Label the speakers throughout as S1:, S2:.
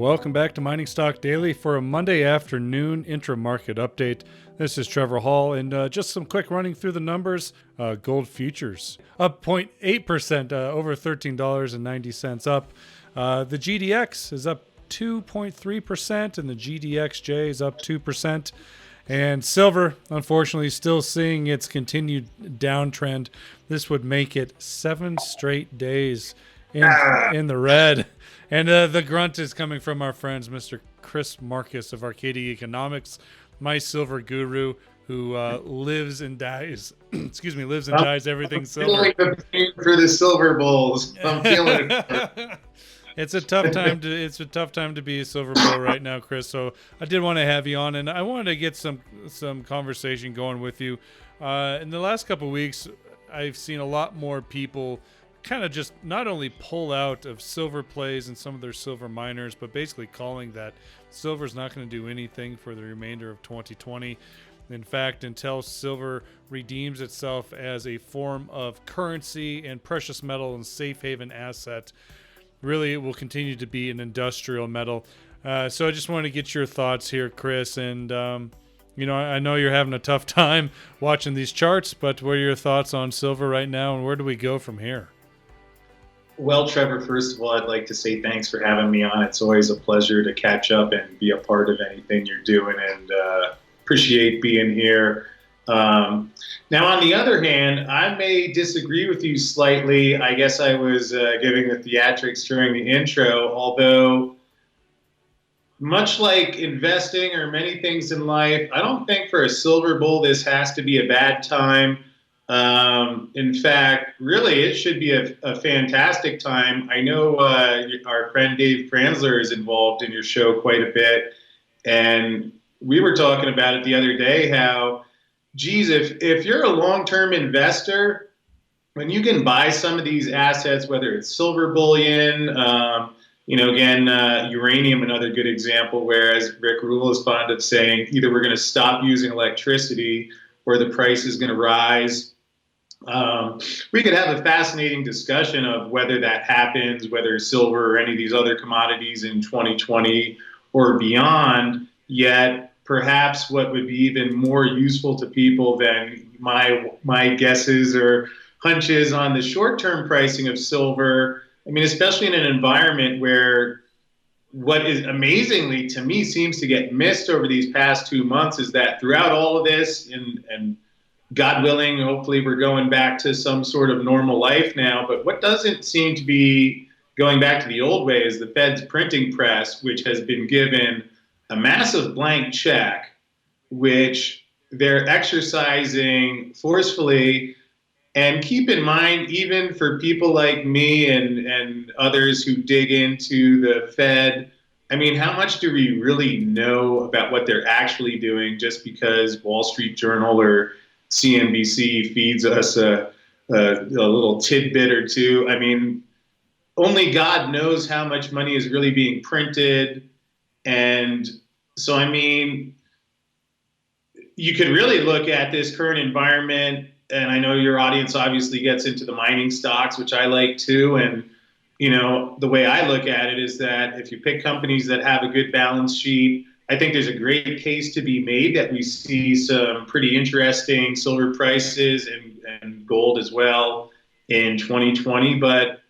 S1: welcome back to Mining Stock Daily for a Monday afternoon intra-market update. This is Trevor Hall, and just some quick running through the numbers. Gold futures up 0.8%, over $13.90 up. The GDX is up 2.3%, and the GDXJ is up 2%. And silver, unfortunately, still seeing its continued downtrend. This would make it 7 straight days in the red. And the grunt is coming from our friends, Mr. Chris Marcus of Arcadia Economics, my silver guru, who lives and dies. Lives and dies everything silver.
S2: I'm feeling the pain for the silver bulls. I'm feeling it.
S1: It's a tough time to be a silver bull right now, Chris. So I did want to have you on, and I wanted to get some conversation going with you. In the last couple of weeks, I've seen a lot more people kind of just not only pull out of silver plays and some of their silver miners, but basically calling that silver's not going to do anything for the remainder of 2020. In fact, until silver redeems itself as a form of currency and precious metal and safe haven asset, really it will continue to be an industrial metal. So I just want to get your thoughts here, Chris. And, I know you're having a tough time watching these charts, but what are your thoughts on silver right now, and where do we go from here?
S2: Well, Trevor, first of all, I'd like to say thanks for having me on. It's always a pleasure to catch up and be a part of anything you're doing, and appreciate being here. Now, on the other hand, I may disagree with you slightly. I guess I was giving the theatrics during the intro, although much like investing or many things in life, I don't think for a silver bull this has to be a bad time. In fact, really, it should be a fantastic time. I know our friend Dave Franzler is involved in your show quite a bit, and we were talking about it the other day, how, geez, if you're a long-term investor, when you can buy some of these assets, whether it's silver bullion, uranium, another good example, whereas Rick Rule is fond of saying either we're going to stop using electricity or the price is going to rise. We could have a fascinating discussion of whether that happens, whether silver or any of these other commodities in 2020 or beyond. Yet, perhaps what would be even more useful to people than my guesses or hunches on the short-term pricing of silver, I mean, especially in an environment where what is amazingly to me seems to get missed over these past 2 months is that throughout all of this, and God willing, hopefully we're going back to some sort of normal life now, but what doesn't seem to be going back to the old way is the Fed's printing press, which has been given a massive blank check, which they're exercising forcefully. And keep in mind, even for people like me and others who dig into the Fed, I mean, how much do we really know about what they're actually doing just because Wall Street Journal or CNBC feeds us a little tidbit or two? I mean, only God knows how much money is really being printed. And so, I mean, you could really look at this current environment, and I know your audience obviously gets into the mining stocks, which I like too. And, the way I look at it is that if you pick companies that have a good balance sheet, I think there's a great case to be made that we see some pretty interesting silver prices and gold as well in 2020. But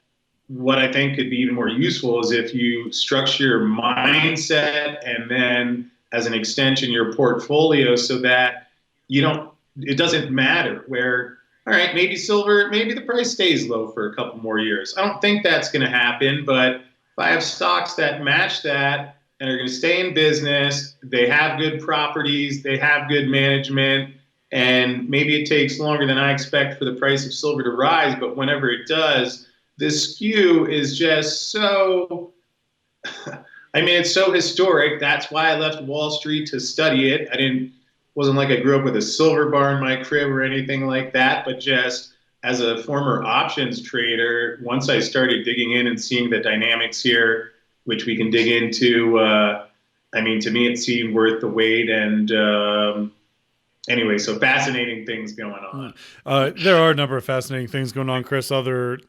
S2: what I think could be even more useful is if you structure your mindset and then as an extension your portfolio so that it doesn't matter where, all right, maybe silver, maybe the price stays low for a couple more years. I don't think that's going to happen, but if I have stocks that match that and are going to stay in business, they have good properties, they have good management, and maybe it takes longer than I expect for the price of silver to rise, but whenever it does, this skew is just so, I mean, it's so historic. That's why I left Wall Street to study it. Wasn't like I grew up with a silver bar in my crib or anything like that, but just as a former options trader, once I started digging in and seeing the dynamics here, which we can dig into, I mean, to me, it seemed worth the wait. And anyway, so fascinating things going on.
S1: There are a number of fascinating things going on, Chris. Other,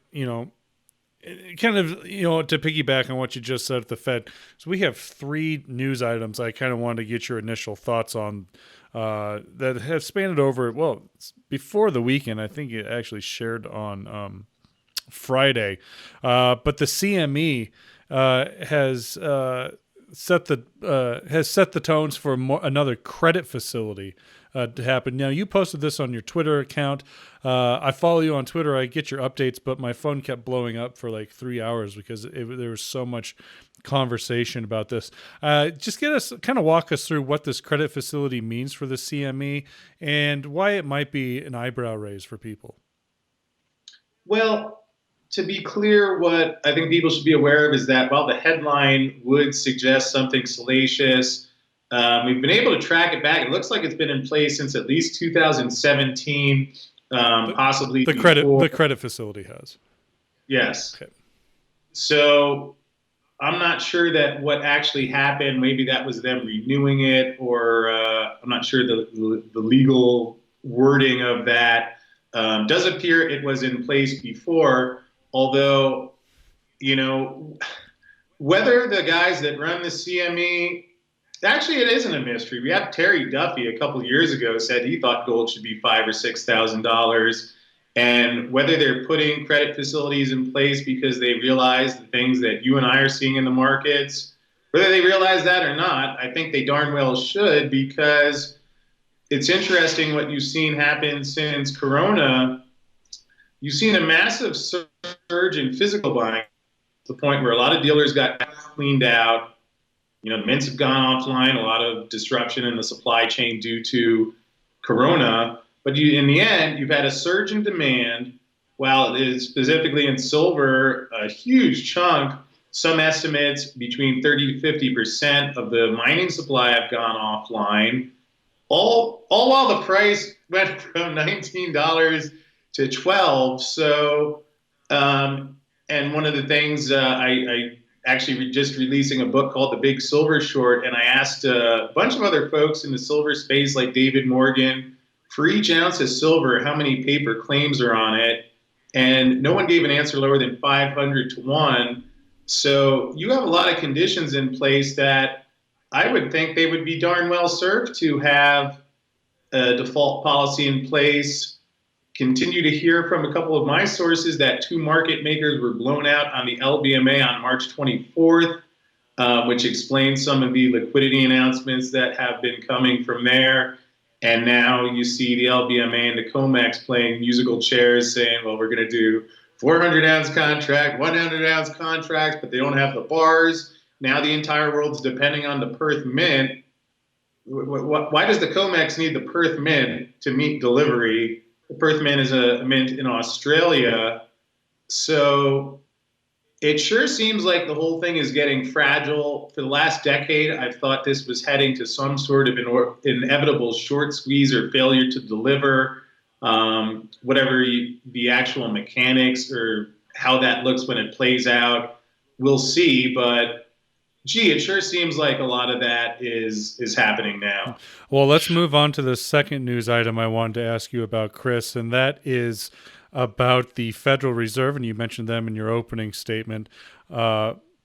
S1: kind of, to piggyback on what you just said at the Fed. So we have 3 news items I kind of wanted to get your initial thoughts on that have spanned over, well, before the weekend. I think it actually shared on Friday. But the CME has set the tones for another credit facility to happen. Now, you posted this on your Twitter account. I follow you on Twitter. I get your updates, but my phone kept blowing up for like 3 hours because there was so much conversation about this. Just walk us through what this credit facility means for the CME and why it might be an eyebrow raise for people.
S2: Well, to be clear, what I think people should be aware of is that while the headline would suggest something salacious, we've been able to track it back. It looks like it's been in place since at least 2017, possibly
S1: the
S2: before.
S1: The credit facility has.
S2: Yes.
S1: Okay.
S2: So I'm not sure that what actually happened. Maybe that was them renewing it, or I'm not sure the legal wording of that. Does appear it was in place before, although, whether the guys that run the CME, actually it isn't a mystery. We have Terry Duffy a couple years ago said he thought gold should be $5,000 or $6,000, and whether they're putting credit facilities in place because they realize the things that you and I are seeing in the markets, whether they realize that or not, I think they darn well should, because it's interesting what you've seen happen since Corona. You've seen a massive surge in physical buying to the point where a lot of dealers got cleaned out. The mints have gone offline, a lot of disruption in the supply chain due to Corona. But in the end, you've had a surge in demand, while it is specifically in silver, a huge chunk, some estimates between 30 to 50% of the mining supply have gone offline. All while the price went from $19 to $12. So, and one of the things I actually just releasing a book called The Big Silver Short, and I asked a bunch of other folks in the silver space like David Morgan, for each ounce of silver, how many paper claims are on it? And no one gave an answer lower than 500 to 1. So you have a lot of conditions in place that I would think they would be darn well served to have a default policy in place. Continue to hear from a couple of my sources that 2 market makers were blown out on the LBMA on March 24th, which explains some of the liquidity announcements that have been coming from there. And now you see the LBMA and the COMEX playing musical chairs saying, well, we're going to do 400-ounce contract, 100-ounce contracts, but they don't have the bars. Now the entire world's depending on the Perth Mint. Why does the COMEX need the Perth Mint to meet delivery? The Perth Mint is a mint in Australia. So it sure seems like the whole thing is getting fragile. For the last decade, I've thought this was heading to some sort of inevitable short squeeze or failure to deliver, whatever the actual mechanics or how that looks when it plays out, we'll see. But gee, it sure seems like a lot of that is happening now.
S1: Well, let's move on to the second news item I wanted to ask you about, Chris, and that is about the Federal Reserve, and you mentioned them in your opening statement,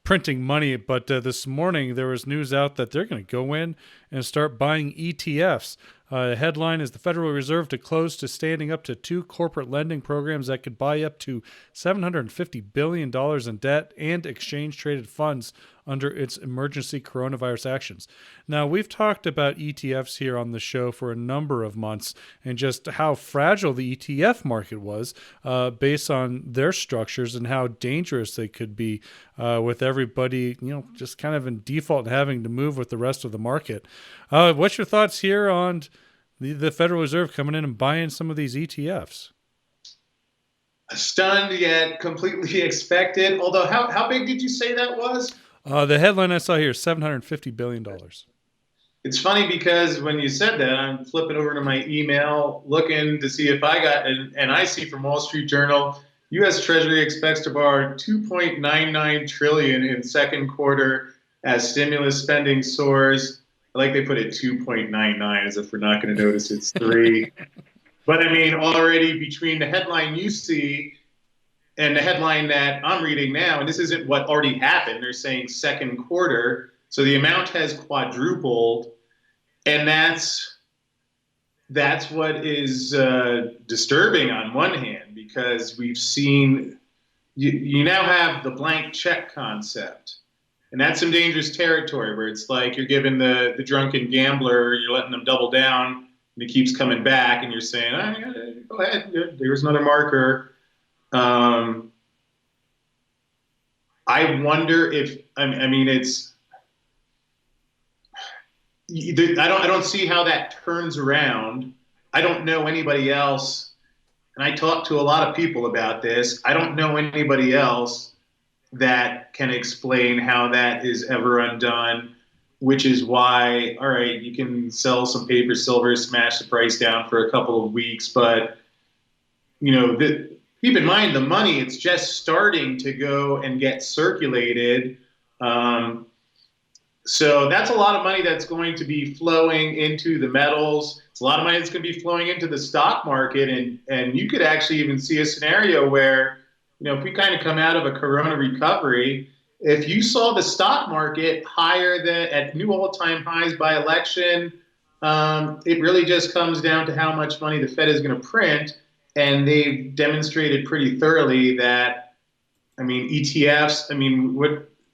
S1: printing money. But this morning there was news out that they're going to go in and start buying ETFs. The headline is the Federal Reserve to close to standing up to 2 corporate lending programs that could buy up to $750 billion in debt and exchange-traded funds under its emergency coronavirus actions. Now, we've talked about ETFs here on the show for a number of months and just how fragile the ETF market was based on their structures and how dangerous they could be with everybody, just kind of in default and having to move with the rest of the market. What's your thoughts here on the Federal Reserve coming in and buying some of these ETFs?
S2: Stunned yet completely expected. Although, how big did you say that was?
S1: The headline I saw here is $750 billion.
S2: It's funny because when you said that, I'm flipping over to my email, looking to see if I got, and I see from Wall Street Journal, U.S. Treasury expects to borrow $2.99 trillion in second quarter as stimulus spending soars. I like they put it 2.99 as if we're not going to notice it's 3. But I mean, already between the headline you see And the headline that I'm reading now, and this isn't what already happened, they're saying second quarter. So the amount has quadrupled, and that's what is disturbing on one hand, because we've seen you now have the blank check concept. And that's some dangerous territory where it's like you're giving the drunken gambler, you're letting them double down, and he keeps coming back, and you're saying, oh, go ahead, there's another marker. I wonder if I mean it's I don't see how that turns around. I don't know anybody else, and I talk to a lot of people about this. I don't know anybody else that can explain how that is ever undone, which is why, all right, you can sell some paper silver, smash the price down for a couple of weeks, but keep in mind the money, it's just starting to go and get circulated. So that's a lot of money that's going to be flowing into the metals. It's a lot of money that's going to be flowing into the stock market. And you could actually even see a scenario where, if we kind of come out of a corona recovery, if you saw the stock market higher at new all-time highs by election, it really just comes down to how much money the Fed is going to print. And they've demonstrated pretty thoroughly that, ETFs,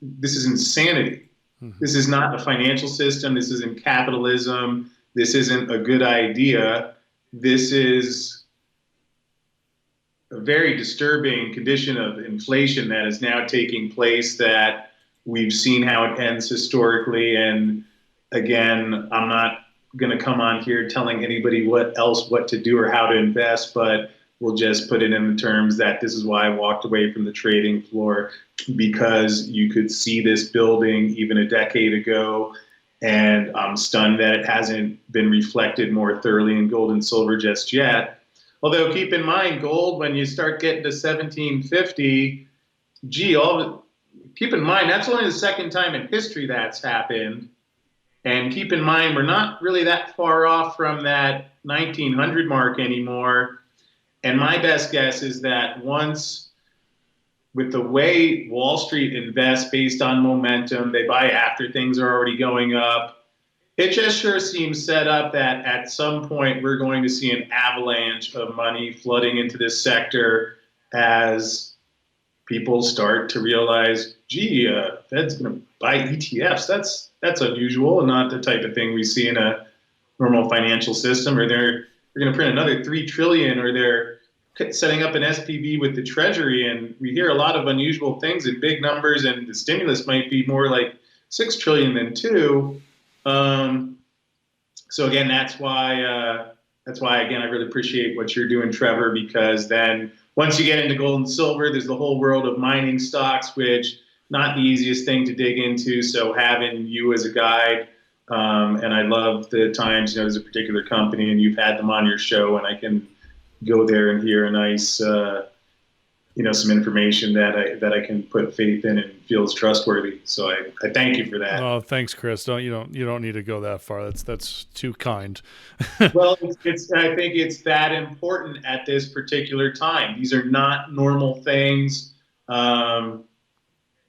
S2: this is insanity. Mm-hmm. This is not a financial system. This isn't capitalism. This isn't a good idea. This is a very disturbing condition of inflation that is now taking place, that we've seen how it ends historically. And again, I'm not going to come on here telling anybody what to do or how to invest, but we'll just put it in the terms that this is why I walked away from the trading floor, because you could see this building even a decade ago. And I'm stunned that it hasn't been reflected more thoroughly in gold and silver just yet. Although keep in mind, gold, when you start getting to 1750, keep in mind, that's only the second time in history that's happened. And keep in mind, we're not really that far off from that 1900 mark anymore. And my best guess is that once, with the way Wall Street invests based on momentum, they buy after things are already going up. It just sure seems set up that at some point we're going to see an avalanche of money flooding into this sector as people start to realize, Fed's going to buy ETFs. That's unusual and not the type of thing we see in a normal financial system. Or they're going to print another $3 trillion, or they're setting up an SPV with the Treasury. And we hear a lot of unusual things in big numbers, and the stimulus might be more like $6 trillion than $2. So again, that's why again, I really appreciate what you're doing, Trevor, because then once you get into gold and silver, there's the whole world of mining stocks, which not the easiest thing to dig into. So having you as a guide, and I love the times, there's a particular company and you've had them on your show, and I can go there and hear a nice, some information that I can put faith in and feels trustworthy. So I thank you for that.
S1: Oh, thanks, Chris. You don't need to go that far. That's too kind.
S2: Well, I think it's that important at this particular time. These are not normal things, and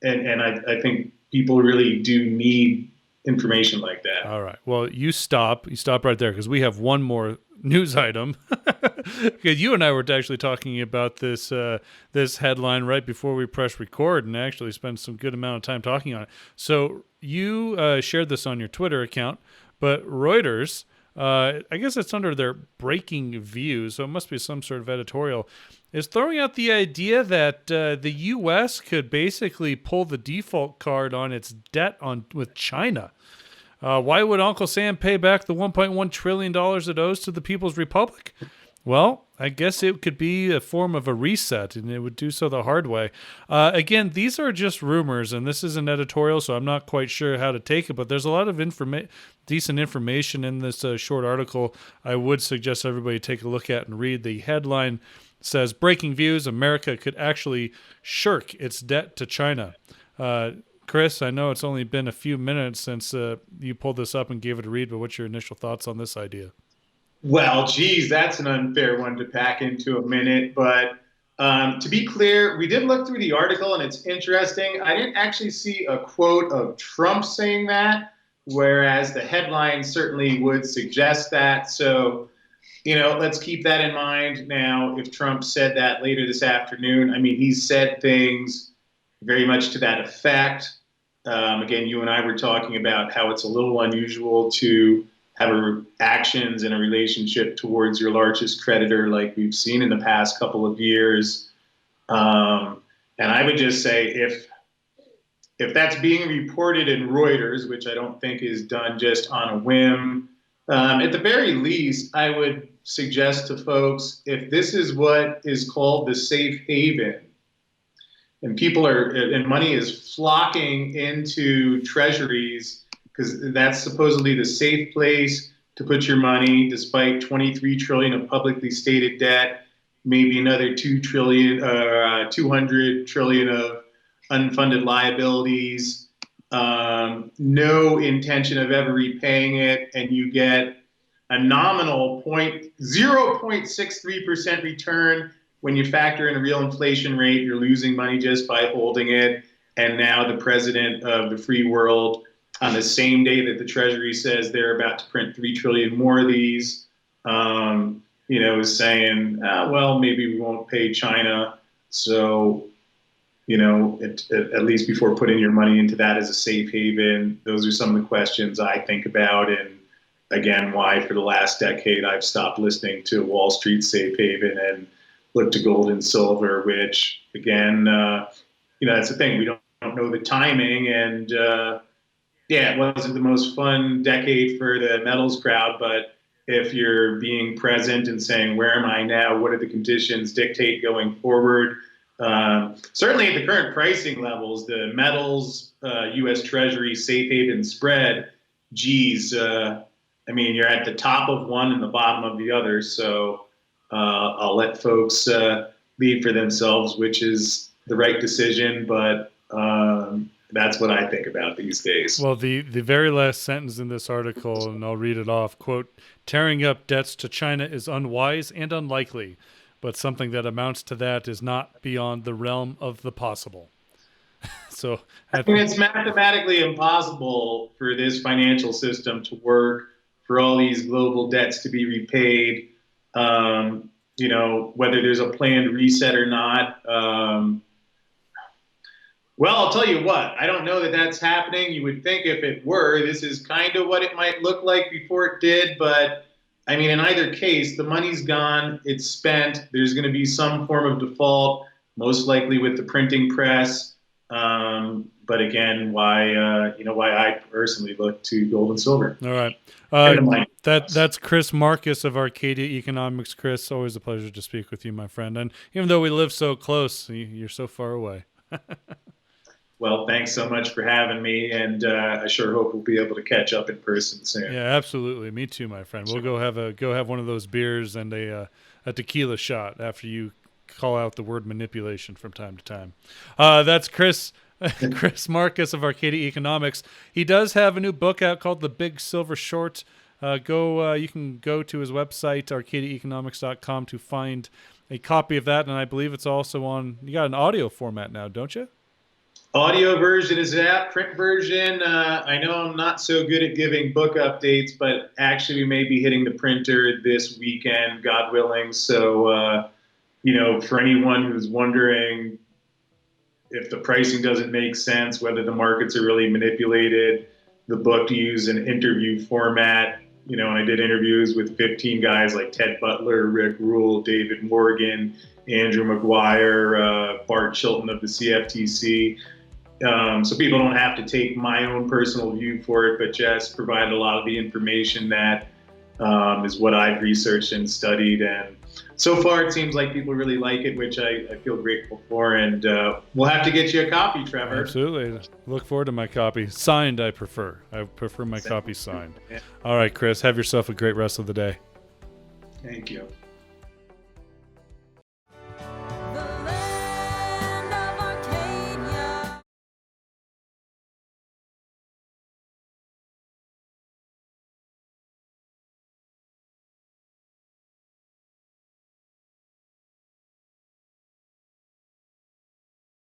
S2: I think people really do need information like that.
S1: All right. Well, you stop right there, because we have one more news item. Because you and I were actually talking about this headline right before we press record, and actually spent some good amount of time talking on it. So you shared this on your Twitter account, but Reuters, I guess it's under their breaking views, so it must be some sort of editorial, is throwing out the idea that the U.S. could basically pull the default card on its debt with China. Why would Uncle Sam pay back the $1.1 trillion it owes to the People's Republic? Well, I guess it could be a form of a reset, and it would do so the hard way. Again, these are just rumors, and this is an editorial, so I'm not quite sure how to take it, but there's a lot of decent information in this short article. I would suggest everybody take a look at and read. The headline says, "Breaking Views, America could actually shirk its debt to China." Chris, I know it's only been a few minutes since you pulled this up and gave it a read, but what's your initial thoughts on this idea?
S2: Well, geez, that's an unfair one to pack into a minute. But To be clear, we did look through the article, and it's interesting. I didn't actually see a quote of Trump saying that, whereas the headline certainly would suggest that. So, let's keep that in mind. Now, if Trump said that later this afternoon, I mean, he said things very much to that effect. Again, you and I were talking about how it's a little unusual to have actions in a relationship towards your largest creditor like we've seen in the past couple of years. And I would just say if that's being reported in Reuters, which I don't think is done just on a whim, at the very least, I would suggest to folks, if this is what is called the safe haven, and money is flocking into treasuries because that's supposedly the safe place to put your money, despite 23 trillion of publicly stated debt, maybe another 200 trillion of unfunded liabilities, no intention of ever repaying it, and you get a nominal 0.63% return. When you factor in a real inflation rate, you're losing money just by holding it. And now the president of the free world, on the same day that the Treasury says they're about to print 3 trillion more of these, is saying, well, maybe we won't pay China. So, at least before putting your money into that as a safe haven, those are some of the questions I think about. And again, why for the last decade I've stopped listening to Wall Street safe haven and look to gold and silver, which again, that's the thing. We don't know the timing. And it wasn't the most fun decade for the metals crowd, but if you're being present and saying, where am I now? What are the conditions dictate going forward? Certainly at the current pricing levels, the metals, U.S. Treasury safe haven spread, you're at the top of one and the bottom of the other. So I'll let folks lead for themselves, which is the right decision. But that's what I think about these days.
S1: Well, the very last sentence in this article, and I'll read it off, quote, tearing up debts to China is unwise and unlikely, but something that amounts to that is not beyond the realm of the possible. So
S2: it's mathematically impossible for this financial system to work, for all these global debts to be repaid, whether there's a planned reset or not. Well, I'll tell you what, I don't know that that's happening. You would think if it were, this is kind of what it might look like before it did. But in either case, the money's gone, it's spent. There's going to be some form of default, most likely with the printing press. But again, why I personally look to gold and silver.
S1: All right. That's Chris Marcus of Arcadia Economics. Chris, always a pleasure to speak with you, my friend. And even though we live so close, you're so far away.
S2: Well, thanks so much for having me, and I sure hope we'll be able to catch up in person soon.
S1: Yeah, absolutely. Me too, my friend. We'll go have one of those beers and a tequila shot after you call out the word manipulation from time to time. That's Chris Marcus of Arcadia Economics. He does have a new book out called The Big Silver Short. You can go to his website, arcadiaeconomics.com, to find a copy of that, and I believe it's also you got an audio format now, don't you?
S2: Audio version is out. Print version, I know I'm not so good at giving book updates, but actually we may be hitting the printer this weekend, God willing. So, for anyone who's wondering if the pricing doesn't make sense, whether the markets are really manipulated, the book used an interview format. And I did interviews with 15 guys like Ted Butler, Rick Rule, David Morgan, Andrew McGuire, Bart Chilton of the CFTC. So people don't have to take my own personal view for it, but just provide a lot of the information that is what I've researched and studied. And so far, it seems like people really like it, which I feel grateful for. And we'll have to get you a copy, Trevor.
S1: Absolutely. Look forward to my copy. Signed, I prefer. I prefer my copy signed. Yeah. All right, Chris, have yourself a great rest of the day.
S2: Thank you.